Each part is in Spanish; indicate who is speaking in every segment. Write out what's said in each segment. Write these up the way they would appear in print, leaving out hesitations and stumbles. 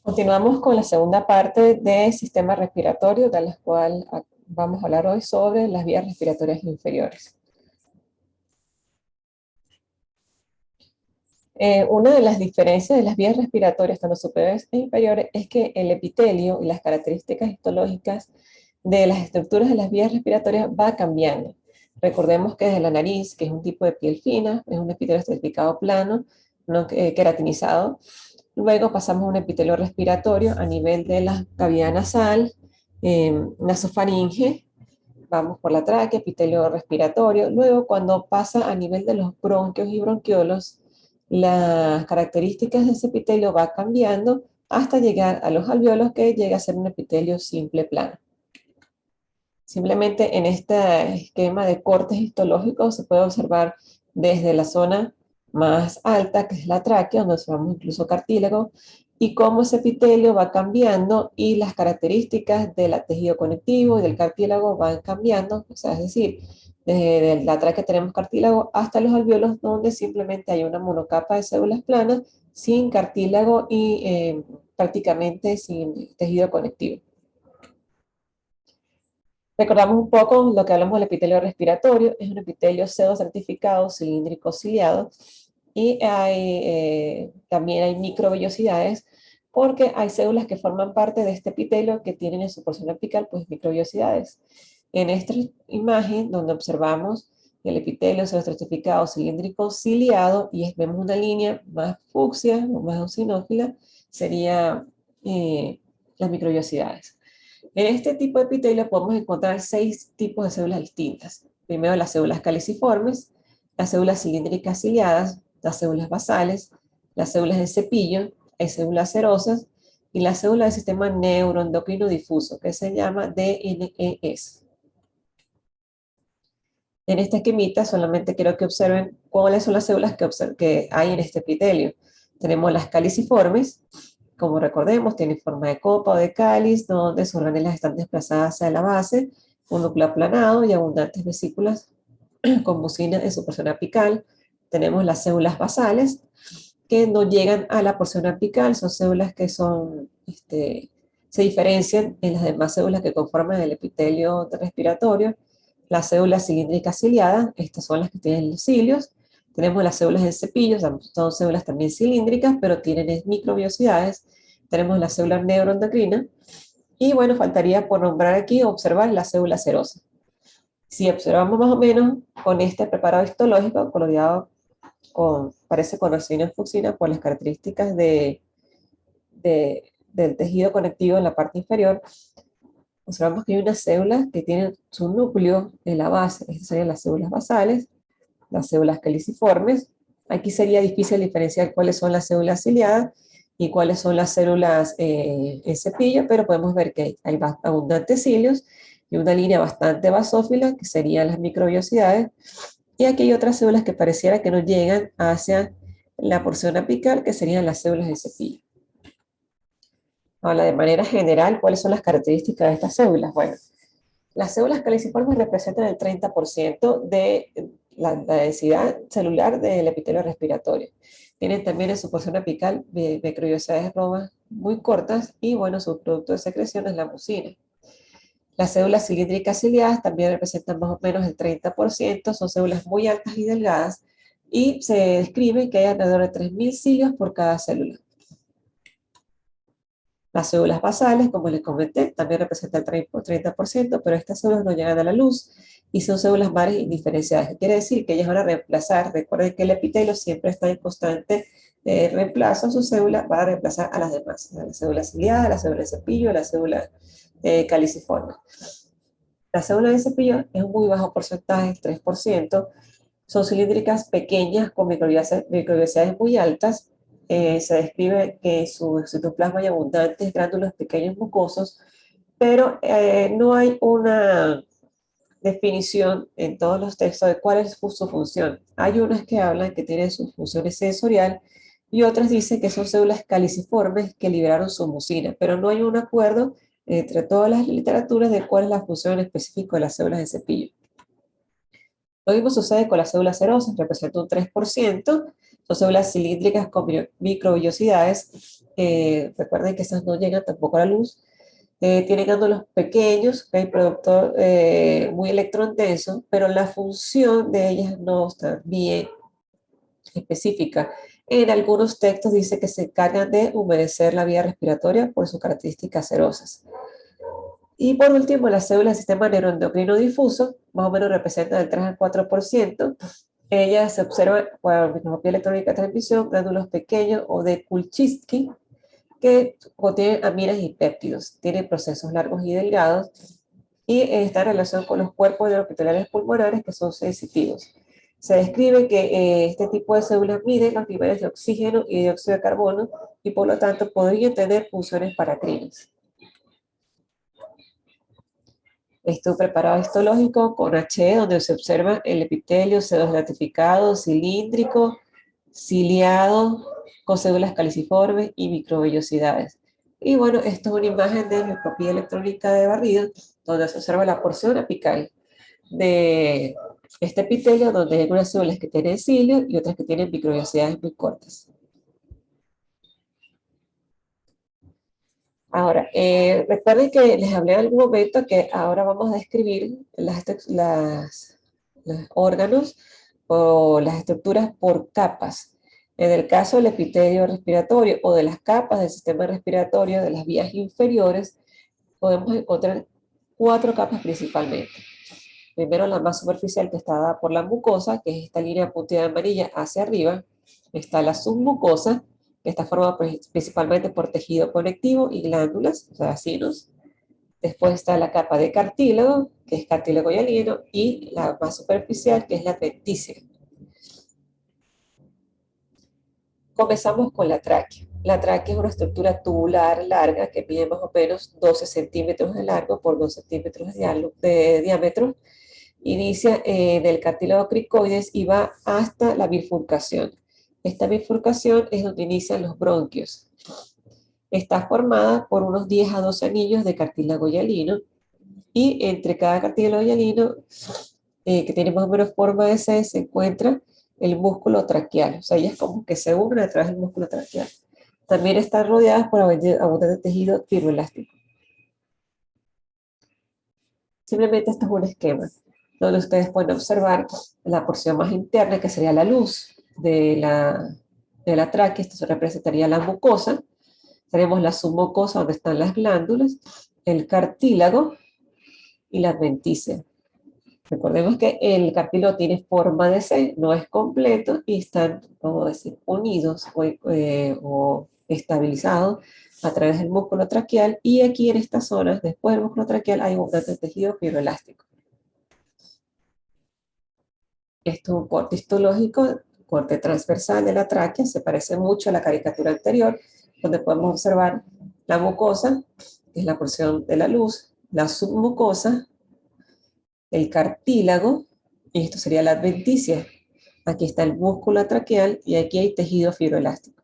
Speaker 1: Continuamos con la segunda parte del sistema respiratorio, de la cual vamos a hablar hoy sobre las vías respiratorias inferiores. Una de las diferencias de las vías respiratorias, tanto superiores e inferiores, es que el epitelio y las características histológicas de las estructuras de las vías respiratorias va cambiando. Recordemos que desde la nariz, que es un tipo de piel fina, es un epitelio estratificado plano, no queratinizado. Luego pasamos a un epitelio respiratorio a nivel de la cavidad nasal, nasofaringe, vamos por la tráquea, epitelio respiratorio. Luego, cuando pasa a nivel de los bronquios y bronquiolos, las características de ese epitelio va cambiando hasta llegar a los alveolos, que llega a ser un epitelio simple plano. Simplemente en este esquema de cortes histológicos se puede observar desde la zona más alta, que es la tráquea, donde observamos incluso cartílago, y cómo ese epitelio va cambiando y las características del tejido conectivo y del cartílago van cambiando. O sea, es decir, desde la tráquea tenemos cartílago hasta los alveolos, donde simplemente hay una monocapa de células planas, sin cartílago y prácticamente sin tejido conectivo. Recordamos un poco lo que hablamos del epitelio respiratorio. Es un epitelio pseudoestratificado, cilíndrico, ciliado, y también hay microvellosidades, porque hay células que forman parte de este epitelio que tienen en su porción apical pues microvellosidades. En esta imagen, donde observamos el epitelio pseudoestratificado, cilíndrico, ciliado, y vemos una línea más fucsia o más eosinófila, sería las microvellosidades. En este tipo de epitelio podemos encontrar 6 tipos de células distintas. Primero, las células caliciformes, las células cilíndricas ciliadas, las células basales, las células de cepillo, hay células serosas, y la célula del sistema neuroendocrino difuso, que se llama DNES. En esta esquemita solamente quiero que observen cuáles son las células que hay en este epitelio. Tenemos las caliciformes, como recordemos, tienen forma de copa o de cáliz, donde sus organelas están desplazadas hacia la base, un núcleo aplanado y abundantes vesículas con mucina en su porción apical. Tenemos las células basales, que no llegan a la porción apical, son células que se diferencian en las demás células que conforman el epitelio respiratorio. Las células cilíndricas ciliadas, estas son las que tienen los cilios. Tenemos las células de cepillo, son células también cilíndricas, pero tienen microvellosidades. Tenemos la célula neuroendocrina. Y bueno, faltaría por nombrar aquí observar la célula serosa. Si observamos más o menos con este preparado histológico, coloreado parece con orcina fucsina por las características del tejido conectivo en la parte inferior, observamos que hay unas células que tienen su núcleo en la base. Estas serían las células basales, las células caliciformes. Aquí sería difícil diferenciar cuáles son las células ciliadas y cuáles son las células en cepillo, pero podemos ver que hay abundantes cilios y una línea bastante basófila, que serían las microvellosidades, y aquí hay otras células que pareciera que no llegan hacia la porción apical, que serían las células de cepillo. Ahora, de manera general, ¿cuáles son las características de estas células? Bueno, las células caliciformes representan el 30% de la densidad celular del epitelio respiratorio. Tienen también en su porción apical microvellosidades rojas muy cortas y, bueno, su producto de secreción es la mucina. Las células cilíndricas ciliadas también representan más o menos el 30%, son células muy altas y delgadas, y se describe que hay alrededor de 3.000 cilios por cada célula. Las células basales, como les comenté, también representan el 30%, pero estas células no llegan a la luz y son células madres indiferenciadas. Quiere decir que ellas van a reemplazar, recuerden que el epitelio siempre está en constante reemplazo a su célula, va a reemplazar a las demás, a las células ciliadas, a las células de cepillo, a las células caliciformes. La célula de cepillo es un muy bajo porcentaje, el 3%, son cilíndricas pequeñas con microvellosidades muy altas. Se describe que su citoplasma hay abundantes gránulos pequeños mucosos, pero no hay una definición en todos los textos de cuál es su función. Hay unas que hablan que tienen sus funciones sensorial y otras dicen que son células caliciformes que liberaron su mucina, pero no hay un acuerdo entre todas las literaturas de cuál es la función específica de las células de cepillo. Lo mismo sucede con las células serosas, representa un 3%, son células cilíndricas con microvellosidades, recuerden que esas no llegan tampoco a la luz, tienen glándulos pequeños, hay productor muy electrointenso, pero la función de ellas no está bien específica. En algunos textos dice que se encargan de humedecer la vía respiratoria por sus características cerosas. Y por último, las células del sistema neuroendocrino difuso, más o menos representan del 3 al 4%. Ellas se observan por microscopía electrónica de transmisión, glándulos pequeños o de Kulczycki, que contienen aminas y péptidos. Tienen procesos largos y delgados y está en relación con los cuerpos neuroepiteliales pulmonares que son sensitivos. Se describe que este tipo de células miden los niveles de oxígeno y dióxido de carbono y por lo tanto podrían tener funciones paracrinas. Esto preparado histológico con H, donde se observa el epitelio pseudoestratificado, cilíndrico, ciliado, con células caliciformes y microvellosidades. Y bueno, esto es una imagen de microscopía electrónica de barrido, donde se observa la porción apical de este epitelio, donde hay unas células que tienen cilio y otras que tienen microvellosidades muy cortas. Ahora, recuerden que les hablé en algún momento que ahora vamos a describir los órganos o las estructuras por capas. En el caso del epitelio respiratorio o de las capas del sistema respiratorio de las vías inferiores, podemos encontrar 4 capas principalmente. Primero, la más superficial, que está dada por la mucosa, que es esta línea punteada amarilla hacia arriba. Está la submucosa, que está formada principalmente por tejido conectivo y glándulas, o sea, acinos. Después está la capa de cartílago, que es cartílago hialino, y la más superficial, que es la adventicia. Comenzamos con la tráquea. La tráquea es una estructura tubular larga que mide más o menos 12 centímetros de largo por 2 centímetros de diámetro. Inicia del cartílago cricoides y va hasta la bifurcación. Esta bifurcación es donde inician los bronquios. Está formada por unos 10 a 12 anillos de cartílago hialino y entre cada cartílago hialino, que tiene más o menos forma de C, se encuentra el músculo traqueal. O sea, ellas como que se unen a través del músculo traqueal. También están rodeadas por abundante tejido fibroelástico. Simplemente esto es un esquema donde ustedes pueden observar la porción más interna, que sería la luz de la tráquea. Esto se representaría la mucosa. Tenemos la submucosa, donde están las glándulas, el cartílago y la adventicia. Recordemos que el cartílago tiene forma de C, no es completo y están, vamos a decir, unidos o estabilizados a través del músculo traqueal, y aquí en estas zonas, después del músculo traqueal, hay un tejido fibroelástico. Esto es un corte histológico, corte transversal de la tráquea, se parece mucho a la caricatura anterior, donde podemos observar la mucosa, que es la porción de la luz, la submucosa, el cartílago, y esto sería la adventicia. Aquí está el músculo traqueal y aquí hay tejido fibroelástico.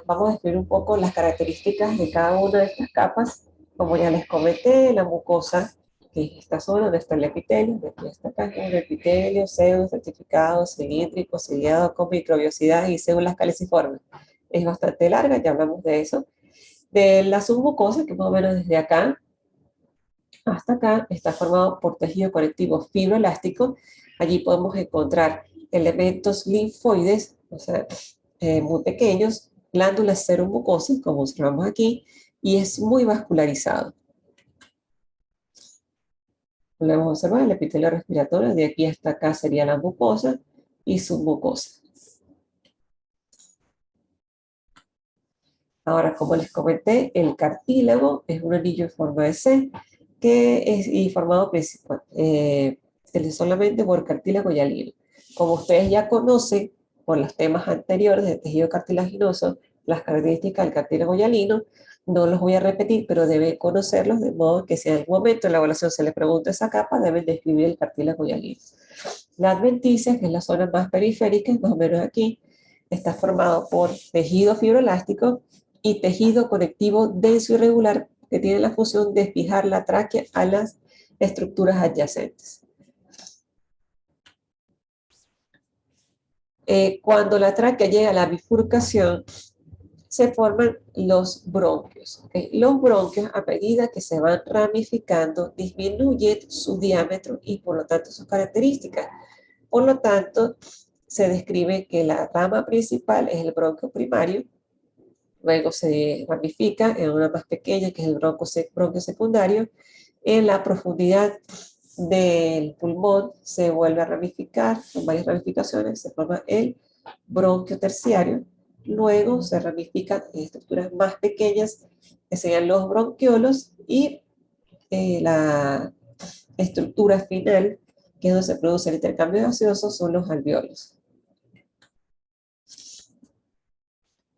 Speaker 1: Vamos a describir un poco las características de cada una de estas capas. Como ya les comenté, la mucosa, que es esta zona donde está el epitelio, de aquí hasta acá, un epitelio pseudo-estratificado, cilíndrico, ciliado, con microbiosidad y células caliciformes. Es bastante larga, ya hablamos de eso. De la submucosa, que más o menos desde acá hasta acá, está formado por tejido conectivo fibroelástico. Allí podemos encontrar elementos linfoides, o sea, muy pequeños, glándulas seromucosas, como observamos aquí, y es muy vascularizado. Podemos observar el epitelio respiratorio, de aquí hasta acá sería la mucosa y submucosa. Ahora, como les comenté, el cartílago es un anillo en forma de C, que es formado solamente por cartílago hialino. Como ustedes ya conocen por los temas anteriores del tejido cartilaginoso, las características del cartílago hialino, no los voy a repetir, pero deben conocerlos, de modo que si en algún momento en la evaluación se les pregunta esa capa, deben describir el cartílago hialino. La adventicia, que es la zona más periférica, más o menos aquí, está formado por tejido fibroelástico y tejido conectivo denso y regular, que tiene la función de fijar la tráquea a las estructuras adyacentes. Cuando la tráquea llega a la bifurcación, se forman los bronquios. ¿Ok? Los bronquios, a medida que se van ramificando, disminuyen su diámetro y por lo tanto sus características. Por lo tanto, se describe que la rama principal es el bronquio primario, luego se ramifica en una más pequeña que es el bronquio secundario. En la profundidad del pulmón se vuelve a ramificar, con varias ramificaciones, se forma el bronquio terciario. Luego se ramifican en estructuras más pequeñas, que serían los bronquiolos, y la estructura final, que es donde se produce el intercambio gaseoso, son los alveolos.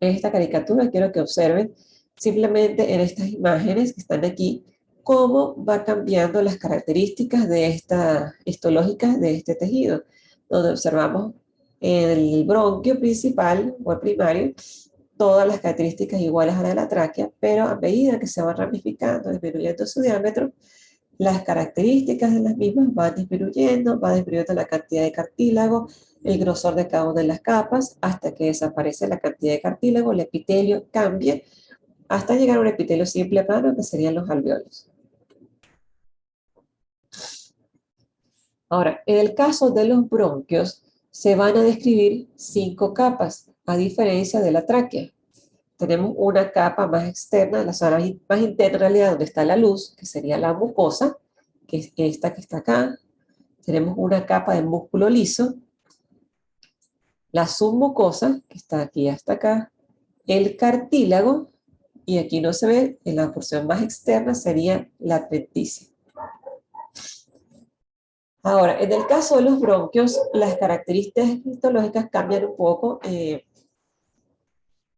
Speaker 1: En esta caricatura quiero que observen simplemente en estas imágenes que están aquí, cómo va cambiando las características de esta histológicas de este tejido, donde observamos en el bronquio principal o el primario todas las características iguales a la de la tráquea, pero a medida que se va ramificando, disminuyendo su diámetro, las características de las mismas van disminuyendo, va disminuyendo la cantidad de cartílago, el grosor de cada una de las capas, hasta que desaparece la cantidad de cartílago, el epitelio cambia, hasta llegar a un epitelio simple plano, que serían los alveolos. Ahora, en el caso de los bronquios, se van a describir 5 capas, a diferencia de la tráquea. Tenemos una capa más externa, la zona más interna en realidad, donde está la luz, que sería la mucosa, que es esta que está acá. Tenemos una capa de músculo liso, la submucosa, que está aquí hasta acá, el cartílago, y aquí no se ve, en la porción más externa sería la adventicia. Ahora, en el caso de los bronquios, las características histológicas cambian un poco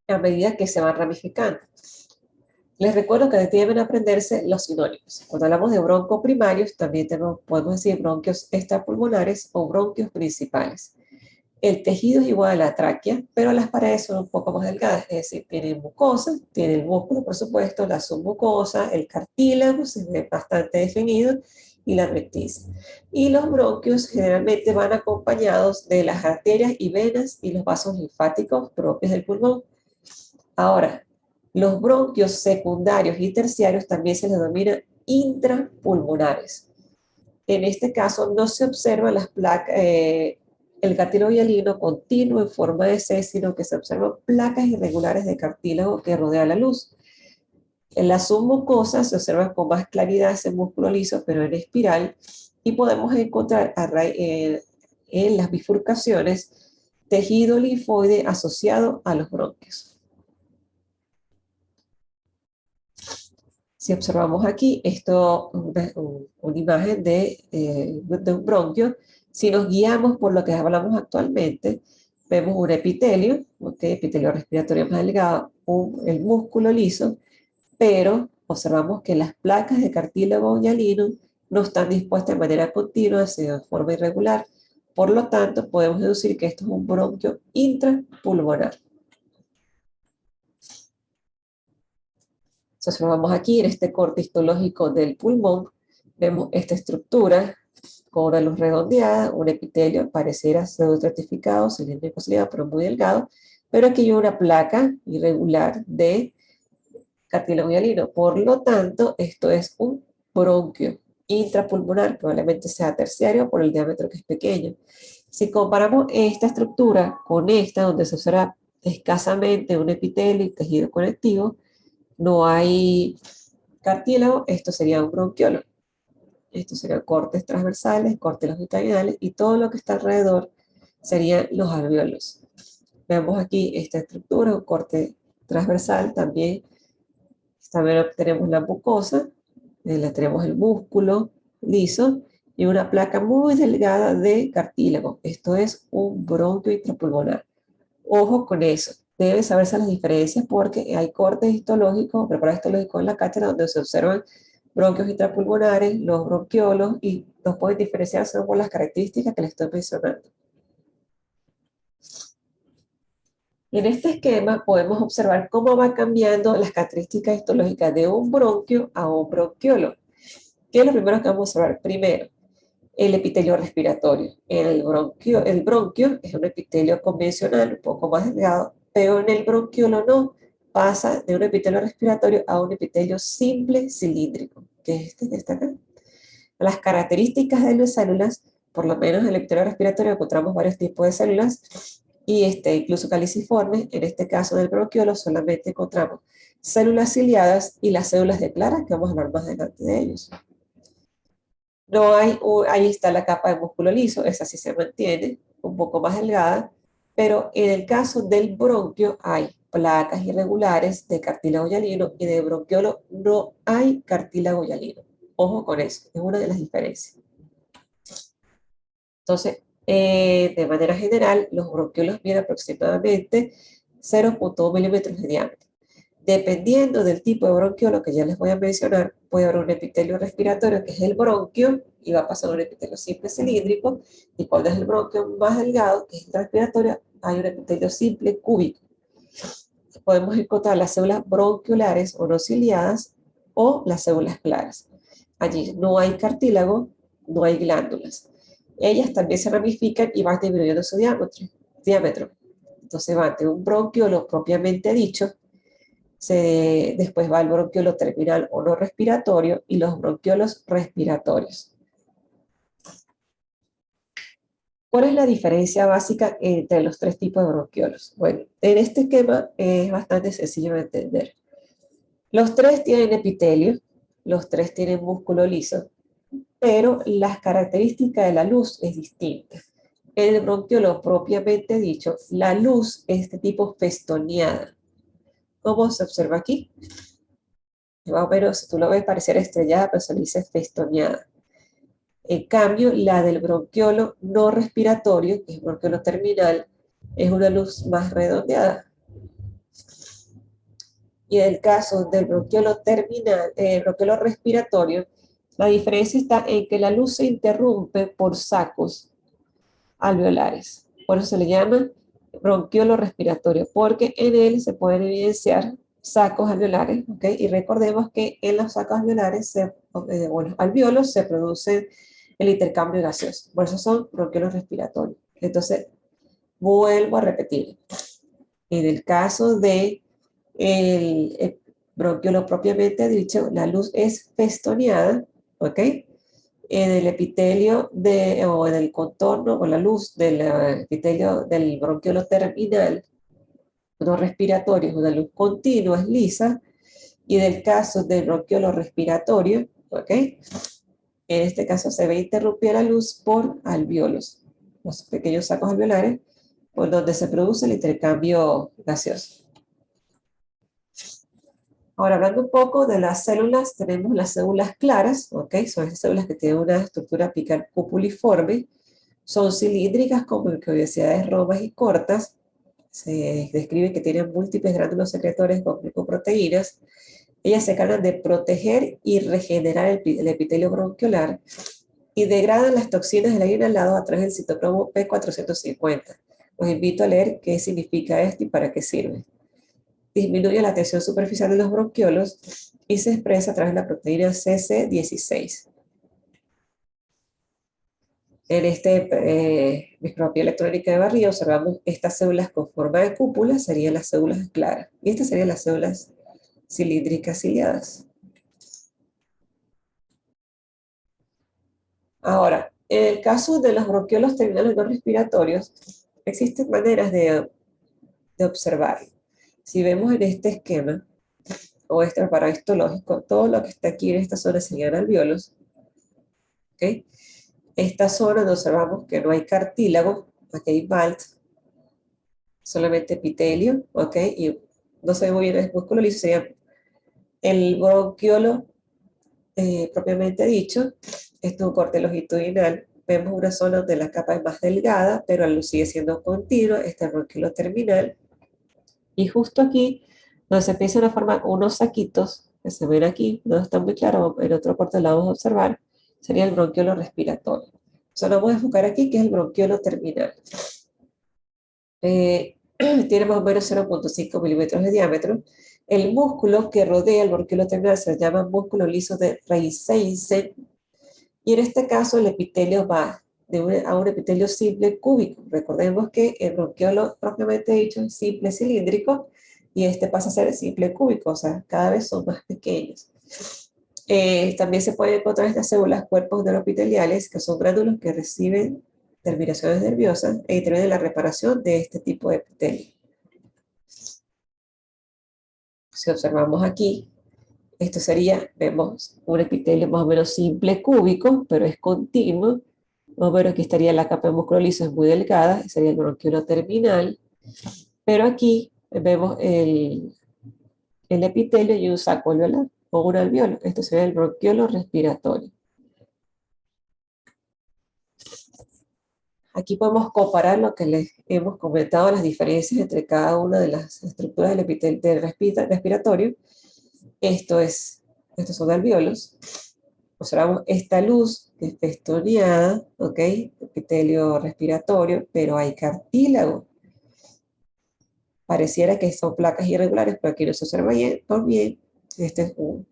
Speaker 1: a medida que se van ramificando. Les recuerdo que deben aprenderse los sinónimos. Cuando hablamos de broncos primarios, también podemos decir bronquios extrapulmonares o bronquios principales. El tejido es igual a la tráquea, pero las paredes son un poco más delgadas, es decir, tiene mucosa, tiene el músculo, por supuesto, la submucosa, el cartílago se ve bastante definido y la adventicia. Y los bronquios generalmente van acompañados de las arterias y venas y los vasos linfáticos propios del pulmón. Ahora, los bronquios secundarios y terciarios también se les denomina intrapulmonares. En este caso no se observan las placas, el cartílago hialino continuo en forma de C, sino que se observan placas irregulares de cartílago que rodea la luz. En la submucosa se observa con más claridad ese músculo liso, pero en espiral, y podemos encontrar en las bifurcaciones tejido linfoide asociado a los bronquios. Si observamos aquí, esto es una imagen de un bronquio. Si nos guiamos por lo que hablamos actualmente, vemos un epitelio, ¿okay? Epitelio respiratorio más delgado, el músculo liso, pero observamos que las placas de cartílago hialino no están dispuestas de manera continua, sino de forma irregular. Por lo tanto, podemos deducir que esto es un bronquio intrapulmonar. Si observamos aquí en este corte histológico del pulmón, vemos esta estructura con una luz redondeada, un epitelio, pareciera pseudoestratificado, cilíndrico ciliado, pero muy delgado, pero aquí hay una placa irregular de cartílago hialino. Por lo tanto, esto es un bronquio intrapulmonar, probablemente sea terciario por el diámetro que es pequeño. Si comparamos esta estructura con esta, donde se observa escasamente un epitelio y tejido conectivo, no hay cartílago, esto sería un bronquiolo. Estos serían cortes transversales, cortes longitudinales, y todo lo que está alrededor serían los alveolos. Vemos aquí esta estructura, un corte transversal también. También tenemos la mucosa, tenemos el músculo liso y una placa muy delgada de cartílago. Esto es un bronquio intrapulmonar. Ojo con eso. Deben saberse las diferencias porque hay cortes histológicos, preparados histológicos en la cátedra donde se observan bronquios intrapulmonares, los bronquiolos, y los pueden diferenciar según las características que les estoy mencionando. En este esquema podemos observar cómo va cambiando las características histológicas de un bronquio a un bronquiolo. ¿Qué es lo primero que vamos a observar? Primero, el epitelio respiratorio. El bronquio es un epitelio convencional, un poco más delgado, pero en el bronquiolo no, pasa de un epitelio respiratorio a un epitelio simple cilíndrico, que es este que está acá. Las características de las células, por lo menos en el epitelio respiratorio encontramos varios tipos de células, y incluso caliciformes. En este caso del bronquiolo solamente encontramos células ciliadas y las células de Clara, que vamos a hablar más adelante de ellos. No hay, ahí está la capa de músculo liso, esa sí se mantiene, un poco más delgada, pero en el caso del bronquio hay placas irregulares de cartílago hialino y de bronquiolo no hay cartílago hialino. Ojo con eso, es una de las diferencias. Entonces, de manera general, los bronquiolos miden aproximadamente 0,1 milímetros de diámetro. Dependiendo del tipo de bronquiolo que ya les voy a mencionar, puede haber un epitelio respiratorio que es el bronquio y va a pasar a un epitelio simple cilíndrico, y cuando es el bronquio más delgado, que es el respiratorio, hay un epitelio simple cúbico. Podemos encontrar las células bronquiolares o no ciliadas o las células claras. Allí no hay cartílago, no hay glándulas. Ellas también se ramifican y van disminuyendo su diámetro. Entonces van de un bronquiolo propiamente dicho, después va el bronquiolo terminal o no respiratorio y los bronquiolos respiratorios. ¿Cuál es la diferencia básica entre los tres tipos de bronquiolos? Bueno, en este esquema es bastante sencillo de entender. Los tres tienen epitelio, los tres tienen músculo liso, pero las características de la luz es distinta. En el bronquiolo propiamente dicho, la luz es de tipo festoneada. ¿Cómo se observa aquí? Más o menos, si tú lo ves, parecer estrellada, pero se le dice festoneada. En cambio, la del bronquiolo no respiratorio, que es el bronquiolo terminal, es una luz más redondeada. Y en el caso del bronquiolo terminal, bronquiolo respiratorio, la diferencia está en que la luz se interrumpe por sacos alveolares. Por eso se le llama bronquiolo respiratorio, porque en él se pueden evidenciar sacos alveolares, ¿ok? Y recordemos que en los sacos alveolares, alveolos, se produce el intercambio gaseoso. Por eso son bronquiolos respiratorios. Entonces, vuelvo a repetir. En el caso de el bronquiolo propiamente dicho, la luz es festoneada, ¿ok? En el epitelio o en el contorno o la luz del epitelio del bronquiolo terminal no respiratorio es una luz continua, es lisa, y del caso del bronquiolo respiratorio, ¿ok? En este caso se ve interrumpida la luz por alveolos, los pequeños sacos alveolares, por donde se produce el intercambio gaseoso. Ahora, hablando un poco de las células, tenemos las células claras, ¿ok? Son esas células que tienen una estructura apical cupuliforme, son cilíndricas con mucosidades romas y cortas, se describe que tienen múltiples grándulos secretores con glicoproteínas. Ellas se encargan de proteger y regenerar el epitelio bronquiolar y degradan las toxinas del aire inhalado a través del citocromo P450. Los invito a leer qué significa esto y para qué sirve. Disminuye la tensión superficial de los bronquiolos y se expresa a través de la proteína CC16. En microscopía electrónica de barrido observamos estas células con forma de cúpula, serían las células claras, y estas serían las células cilíndricas ciliadas. Ahora, en el caso de los bronquiolos terminales no respiratorios, existen maneras de observarlo. Si vemos en este esquema, o este preparado histológico, todo lo que está aquí en esta zona serían alveolos, ¿ok? Esta zona donde observamos que no hay cartílago, aquí hay BALT, solamente epitelio, ¿ok? Y no se ve muy bien el músculo liso, sería el bronquiolo propiamente dicho. Esto es un corte longitudinal. Vemos una zona donde la capa es más delgada, pero la luz sigue siendo continua, este es el bronquiolo terminal. Y justo aquí, donde se empiezan a formar unos saquitos, que se ven aquí, no está muy claro, en otro corte lo vamos a observar, sería el bronquiolo respiratorio. Solo vamos a enfocar aquí, que es el bronquiolo terminal. Tiene más o menos 0,5 milímetros de diámetro. El músculo que rodea el bronquiolo terminal se llama músculo liso de Reisensen, Y en este caso el epitelio va a un epitelio simple cúbico. Recordemos que el bronquiolo propiamente dicho es simple cilíndrico y este pasa a ser simple cúbico, o sea, cada vez son más pequeños. También se pueden encontrar estas células cuerpos neuroepiteliales, que son gránulos que reciben terminaciones nerviosas e intervienen en la reparación de este tipo de epitelio. Si observamos aquí, esto sería, vemos un epitelio más o menos simple cúbico, pero es continuo. Más o menos aquí estaría la capa de músculo liso, es muy delgada, sería el bronquiolo terminal. Pero aquí vemos el epitelio y un saco alveolar o un alveolo. Esto sería el bronquiolo respiratorio. Aquí podemos comparar lo que les hemos comentado, las diferencias entre cada una de las estructuras del epitelio del respiratorio. Estos son alveolos. Observamos esta luz que es festoneada, ¿ok? Epitelio respiratorio, pero hay cartílago. Pareciera que son placas irregulares, pero aquí no se observa bien, por bien. Este es un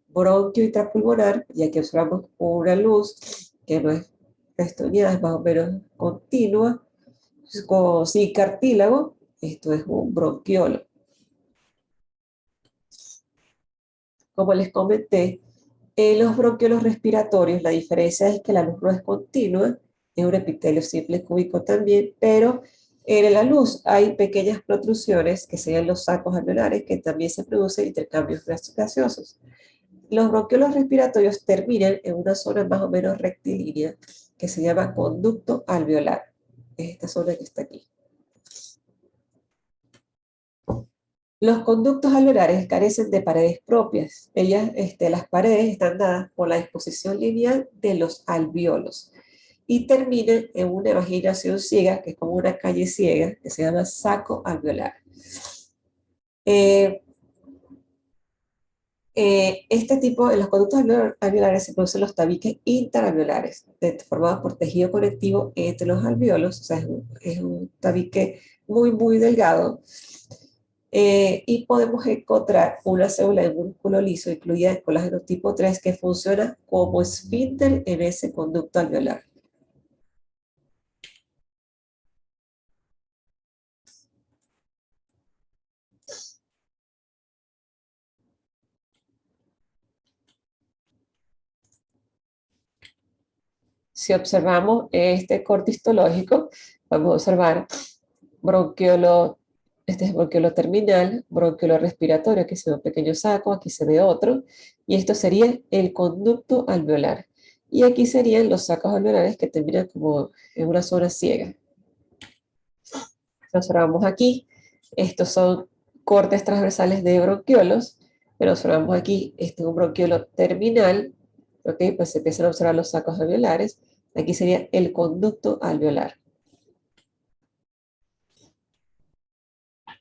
Speaker 1: bronquio intrapulmonar, y aquí observamos una luz que no es festoneada, es más o menos continua, sin cartílago. Esto es un bronquiolo. Como les comenté, en los bronquiolos respiratorios la diferencia es que la luz no es continua, es un epitelio simple cúbico también, pero en la luz hay pequeñas protrusiones que serían los sacos alveolares, que también se producen intercambios gaseosos. Los bronquiolos respiratorios terminan en una zona más o menos rectilínea que se llama conducto alveolar. Es esta zona que está aquí. Los conductos alveolares carecen de paredes propias. Las paredes están dadas por la disposición lineal de los alvéolos y terminan en una vaginación ciega, que es como una calle ciega, que se llama saco alveolar. Este tipo, en los conductos alveolares se producen los tabiques interalveolares, formados por tejido conectivo entre los alvéolos, o sea, es un tabique muy, muy delgado, y podemos encontrar una célula de músculo liso incluida en colágeno tipo 3 que funciona como esfínter en ese conducto alveolar. Si observamos este corte histológico, podemos observar bronquiolo, este es bronquiolo terminal, bronquiolo respiratorio, aquí se ve un pequeño saco, aquí se ve otro, y esto sería el conducto alveolar. Y aquí serían los sacos alveolares que terminan como en una zona ciega. Observamos aquí, estos son cortes transversales de bronquiolos, pero observamos aquí, este es un bronquiolo terminal, ¿ok? Pues se empiezan a observar los sacos alveolares. Aquí sería el conducto alveolar.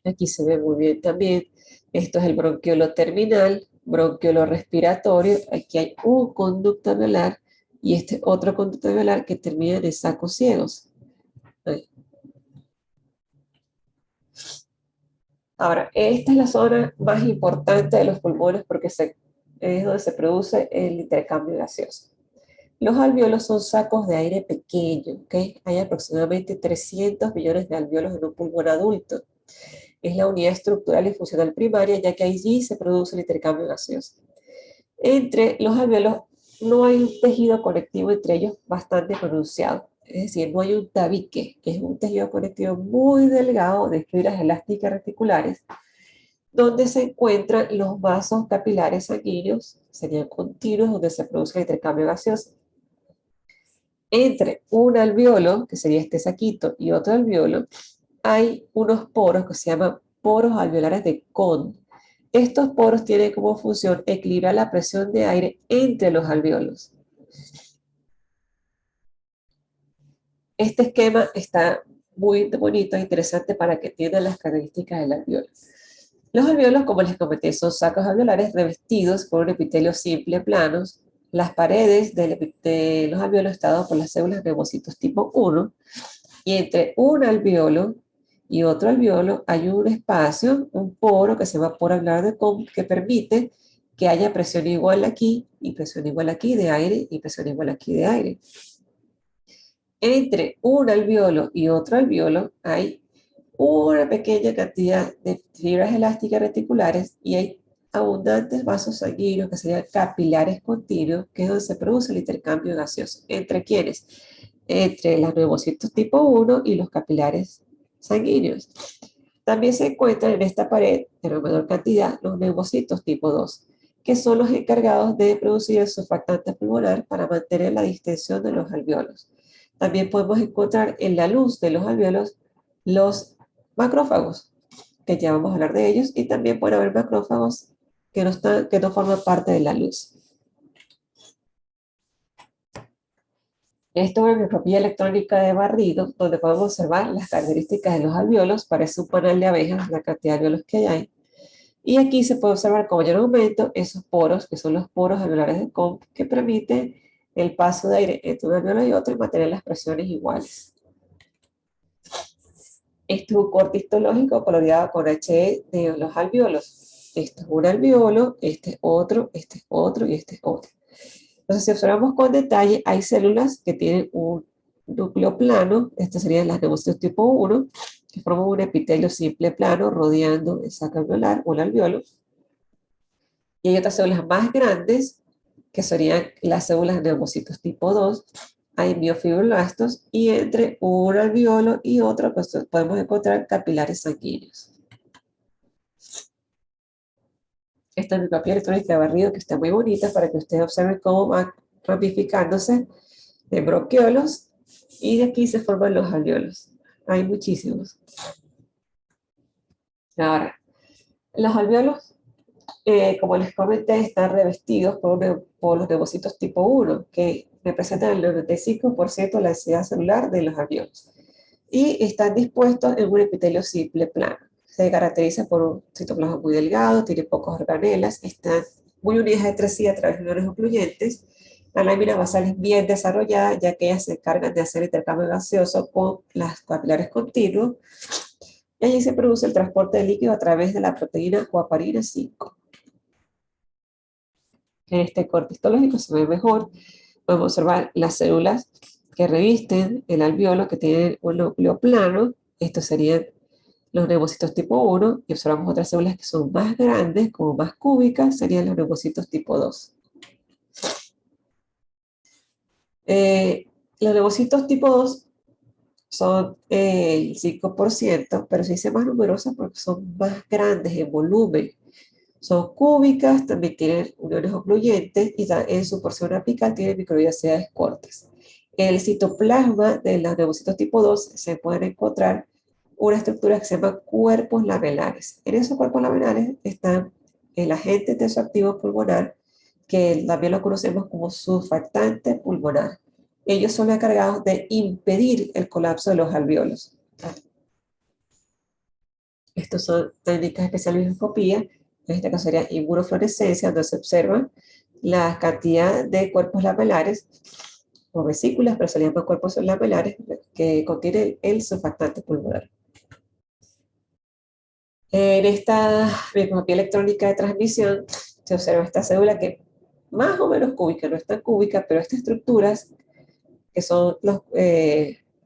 Speaker 1: Aquí se ve muy bien también. Esto es el bronquiolo terminal, bronquiolo respiratorio. Aquí hay un conducto alveolar y este otro conducto alveolar que termina en sacos ciegos. Ahí. Ahora, esta es la zona más importante de los pulmones porque es donde se produce el intercambio gaseoso. Los alvéolos son sacos de aire pequeños, ¿ok? Hay aproximadamente 300 millones de alvéolos en un pulmón adulto. Es la unidad estructural y funcional primaria, ya que allí se produce el intercambio gaseoso. Entre los alvéolos no hay un tejido conectivo entre ellos bastante pronunciado. Es decir, no hay un tabique, que es un tejido conectivo muy delgado de fibras elásticas reticulares, donde se encuentran los vasos capilares sanguíneos, serían continuos, donde se produce el intercambio gaseoso. Entre un alvéolo, que sería este saquito, y otro alvéolo, hay unos poros que se llaman poros alveolares de Kohn. Estos poros tienen como función equilibrar la presión de aire entre los alvéolos. Este esquema está muy bonito e interesante para que entiendan las características del alvéolo. Los alvéolos, como les comenté, son sacos alveolares revestidos por un epitelio simple planos. Las paredes de los alvéolos están dadas por las células de neumocitos tipo 1, y entre un alvéolo y otro alvéolo hay un espacio, un poro que se llama poro alveolar de Kohn, que permite que haya presión igual aquí y presión igual aquí de aire y presión igual aquí de aire. Entre un alveolo y otro alveolo hay una pequeña cantidad de fibras elásticas reticulares y hay abundantes vasos sanguíneos que serían capilares continuos, que es donde se produce el intercambio gaseoso. ¿Entre quiénes? Entre los neumocitos tipo 1 y los capilares sanguíneos. También se encuentran en esta pared, en menor cantidad, los neumocitos tipo 2, que son los encargados de producir el surfactante pulmonar para mantener la distensión de los alveolos. También podemos encontrar en la luz de los alveolos los macrófagos, que ya vamos a hablar de ellos, y también puede haber macrófagos que no forman parte de la luz. Esto es una microscopía electrónica de barrido, donde podemos observar las características de los alveolos. Parece un panal de abejas, la cantidad de alveolos que hay. Y aquí se puede observar como mayor aumento esos poros, que son los poros alveolares de Comp, que permiten el paso de aire entre un alveolo y otro y mantener las presiones iguales. Este es un corte histológico coloreado con HE de los alveolos. Este es un alveolo, este es otro y este es otro. Entonces, si observamos con detalle, hay células que tienen un núcleo plano, estas serían las neumocitos tipo 1, que forman un epitelio simple plano rodeando el saco alveolar o el alveolo. Y hay otras células más grandes, que serían las células de neumocitos tipo 2, hay miofibroblastos, y entre un alveolo y otro pues, podemos encontrar capilares sanguíneos. Esta microscopía electrónica de barrido que está muy bonita para que ustedes observen cómo van ramificándose de bronquiolos y de aquí se forman los alveolos. Hay muchísimos. Ahora, los alveolos, como les comenté, están revestidos por los neumocitos tipo 1, que representan el 95% de la densidad celular de los alveolos. Y están dispuestos en un epitelio simple plano. Se caracteriza por un citoplasma muy delgado, tiene pocas organelas, están muy unidas entre sí a través de iones ocluyentes. La lámina basal es bien desarrollada, ya que ellas se encargan de hacer intercambio gaseoso con las capilares continuos. Y allí se produce el transporte de líquido a través de la proteína coaparina 5. En este corte histológico se ve mejor. Podemos observar las células que revisten el alveolo, que tienen un núcleo plano. Estos serían los neumocitos tipo 1, y observamos otras células que son más grandes, como más cúbicas, serían los neumocitos tipo 2. Los neumocitos tipo 2 son el 5%, pero se dice más numerosas porque son más grandes en volumen. Son cúbicas, también tienen uniones ocluyentes y en su porción apical tienen microvidacidades cortas. En el citoplasma de los neumocitos tipo 2 se pueden encontrar una estructura que se llama cuerpos lamelares. En esos cuerpos lamelares están el agente tensoactivo pulmonar, que también lo conocemos como surfactante pulmonar. Ellos son encargados de impedir el colapso de los alveolos. Estas son técnicas especiales de microscopía. En este caso sería inmunofluorescencia, donde se observa la cantidad de cuerpos lamelares o vesículas, pero se llaman cuerpos lamelares que contienen el surfactante pulmonar. En esta microscopía electrónica de transmisión se observa esta célula que más o menos cúbica, no es tan cúbica, pero estas estructuras que son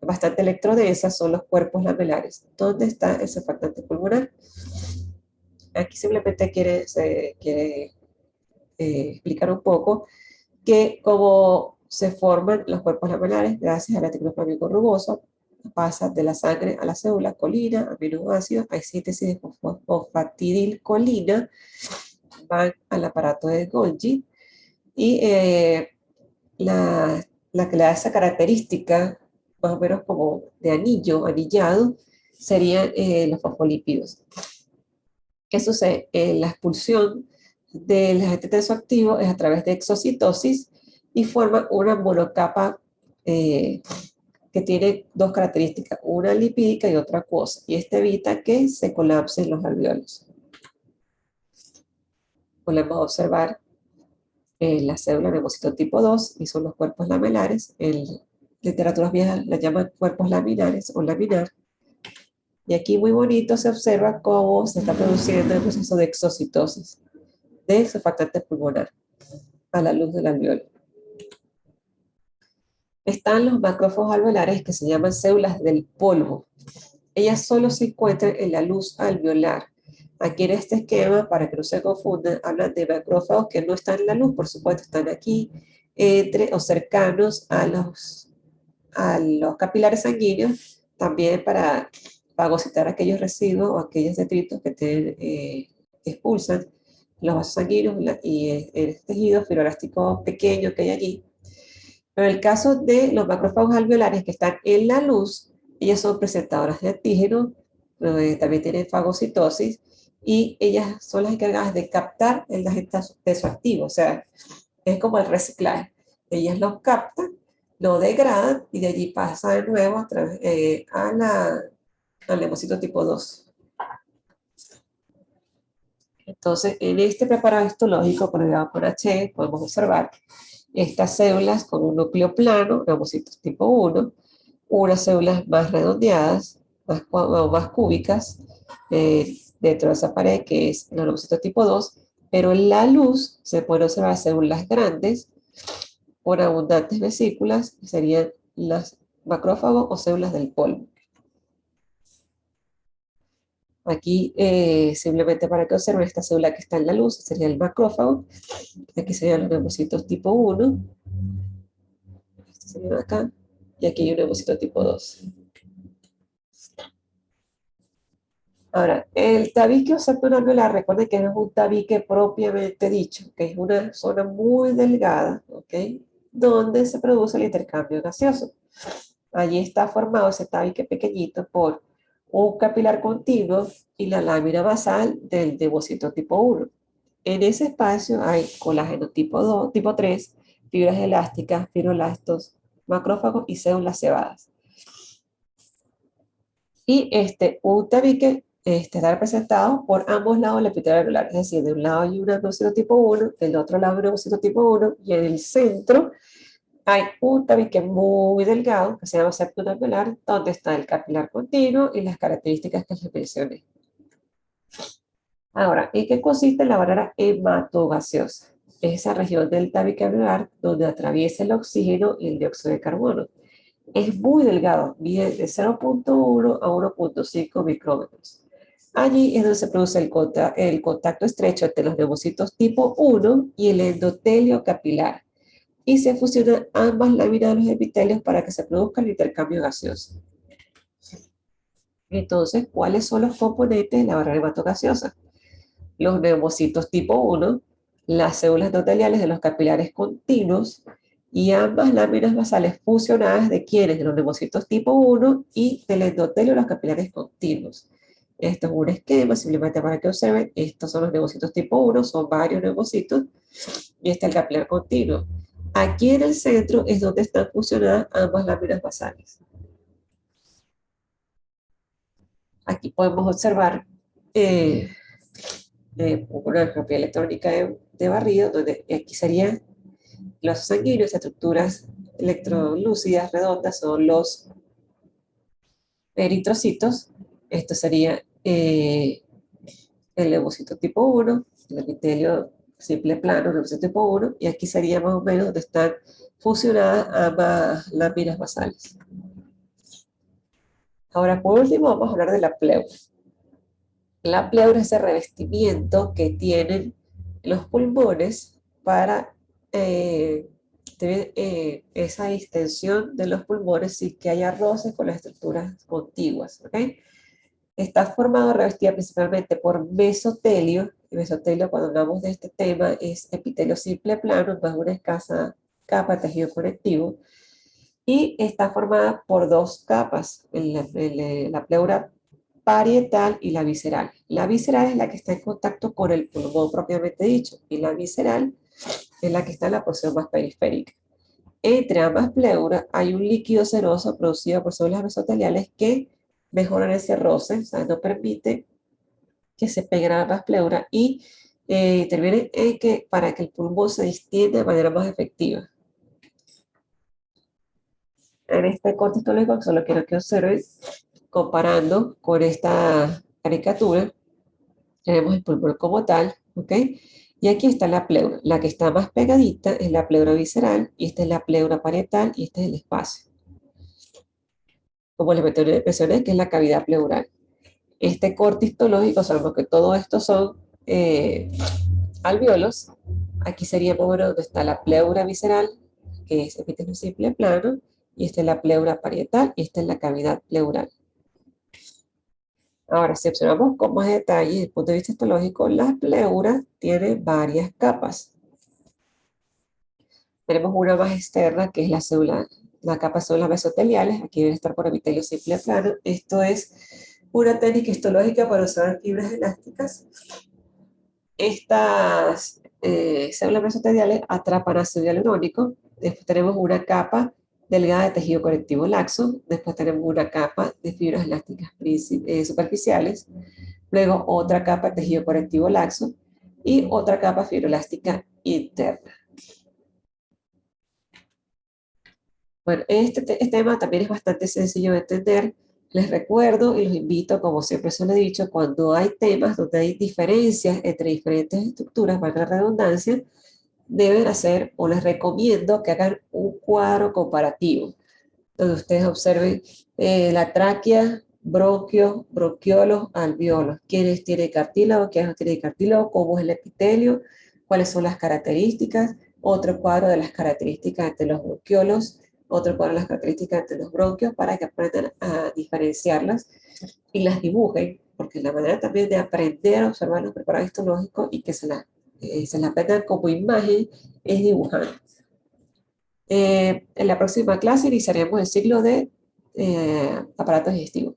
Speaker 1: bastante electrodensas son los cuerpos lamelares. ¿Dónde está el surfactante pulmonar? Aquí simplemente quiere explicar un poco que cómo se forman los cuerpos lamelares gracias al anticloflámico rugoso. Pasa de la sangre a la célula, colina, aminoácidos, hay síntesis de fosfatidilcolina, van al aparato de Golgi y la que le da esa característica, más o menos como de anillo, anillado, serían los fosfolípidos. ¿Qué sucede? La expulsión del agente tensoactivo es a través de exocitosis y forma una monocapa que tiene dos características, una lipídica y otra acuosa, y este evita que se colapsen los alveolos. Volvemos a observar la célula neumocito tipo 2 y son los cuerpos lamelares. En literaturas viejas la llaman cuerpos laminares o laminar. Y aquí muy bonito se observa cómo se está produciendo el proceso de exocitosis. de surfactante pulmonar a la luz del alveolo. Están los macrófagos alveolares que se llaman células del polvo. Ellas solo se encuentran en la luz alveolar. Aquí en este esquema, para que no se confundan, hablan de macrófagos que no están en la luz, por supuesto, están aquí entre o cercanos a los capilares sanguíneos, también para fagocitar aquellos residuos o aquellos detritos que expulsan los vasos sanguíneos y el tejido fibroelástico pequeño que hay allí. Pero en el caso de los macrófagos alveolares que están en la luz, ellas son presentadoras de antígenos, también tienen fagocitosis, y ellas son las encargadas de captar el agente tesoactivo, o sea, es como el reciclaje. Ellas lo captan, lo degradan y de allí pasa de nuevo al leucocito tipo 2. Entonces, en este preparado histológico, conjugado con H, podemos observar estas células con un núcleo plano, leucocitos tipo 1, unas células más redondeadas, más cúbicas, dentro de esa pared que es el leucocito tipo 2, pero en la luz se pueden observar células grandes con abundantes vesículas, que serían las macrófagos o células del polvo. Aquí, simplemente para que observen esta célula que está en la luz, sería el macrófago. Aquí serían los leucocitos tipo 1. Este sería acá. Y aquí hay un leucocito tipo 2. Ahora, el tabique o septum alveolar, recuerden que no es un tabique propiamente dicho, que es una zona muy delgada, ¿ok? Donde se produce el intercambio gaseoso. Allí está formado ese tabique pequeñito por un capilar continuo y la lámina basal del devocito tipo 1. En ese espacio hay colágeno tipo 2, tipo 3, fibras elásticas, fibroblastos, macrófagos y células cebadas. Y un tabique está representado por ambos lados del epitelio alveolar, es decir, de un lado hay un leucocito tipo 1, del otro lado un leucocito tipo 1, y en el centro hay un tabique muy delgado que se llama septum alveolar, donde está el capilar continuo y las características que les mencioné. Ahora, ¿en qué consiste la barrera hematogaseosa? Es esa región del tabique alveolar donde atraviesa el oxígeno y el dióxido de carbono. Es muy delgado, mide de 0.1 a 1.5 micrómetros. Allí es donde se produce el contacto estrecho entre los leucocitos tipo 1 y el endotelio capilar, y se fusionan ambas láminas de los epitelios para que se produzca el intercambio gaseoso. Entonces, ¿cuáles son los componentes de la barrera hematogaseosa? Los leucocitos tipo 1, las células endoteliales de los capilares continuos y ambas láminas basales fusionadas de quienes, de los leucocitos tipo 1 y del endotelio de los capilares continuos. Esto es un esquema, simplemente para que observen, estos son los leucocitos tipo 1, son varios leucocitos, y este es el capilar continuo. Aquí en el centro es donde están fusionadas ambas láminas basales. Aquí podemos observar una copia electrónica de barrido, donde aquí serían los sanguíneos, estructuras electrolúcidas redondas, son los eritrocitos. Esto sería el leucocito tipo 1, el epitelio simple plano, el leucocito tipo 1, y aquí sería más o menos donde están fusionadas ambas láminas basales. Ahora, por último, vamos a hablar de la pleura. La pleura es ese revestimiento que tienen los pulmones para tener esa distensión de los pulmones sin que haya roces con las estructuras contiguas, ¿ok? Está formado, revestida principalmente por mesotelio. El mesotelio, cuando hablamos de este tema, es epitelio simple plano, más una escasa capa de tejido conectivo, y está formada por dos capas, la pleura parietal y la visceral. La visceral es la que está en contacto con el pulmón propiamente dicho, y la visceral es la que está en la porción más periférica. Entre ambas pleuras hay un líquido seroso producido por células mesoteliales que mejoran ese roce, o sea, no permite que se peguen a ambas pleuras y intervienen en que, para que el pulmón se distienda de manera más efectiva. En este corte histológico solo quiero que observen, comparando con esta caricatura, tenemos el pulmón como tal, ¿ok? Y aquí está la pleura. La que está más pegadita es la pleura visceral, y esta es la pleura parietal, y este es el espacio. Como les mencioné, que es la cavidad pleural. Este corte histológico, sabemos que todo esto son alvéolos. Aquí sería más o menos donde está la pleura visceral, que es epitelio simple plano, y esta es la pleura parietal, y esta es la cavidad pleural. Ahora, si observamos con más detalle desde el punto de vista histológico, las pleuras tienen varias capas. Tenemos una más externa, que es la célula, la capa de células mesoteliales. Aquí debe estar por epitelio simple plano. Esto es una técnica histológica para usar fibras elásticas. Estas células mesoteliales atrapan ácido hialurónico. Después tenemos una capa delgada de tejido conectivo laxo. Después tenemos una capa de fibras elásticas superficiales. Luego otra capa de tejido conectivo laxo y otra capa fibroelástica interna. Bueno, este tema también es bastante sencillo de entender. Les recuerdo y los invito, como siempre se lo he dicho, cuando hay temas donde hay diferencias entre diferentes estructuras, valga la redundancia, deben hacer, o les recomiendo que hagan un cuadro comparativo, donde ustedes observen la tráquea, bronquios, bronquiolos, alveolos, quiénes tienen cartílago, quiénes no tienen cartílago, cómo es el epitelio, cuáles son las características, otro cuadro de las características entre los bronquiolos, otro cuadro de las características entre los bronquios, para que aprendan a diferenciarlas y las dibujen, porque la manera también de aprender a observar los preparados histológicos y que se la aprendan como imagen es dibujando. En la próxima clase iniciaremos el ciclo de aparatos digestivos.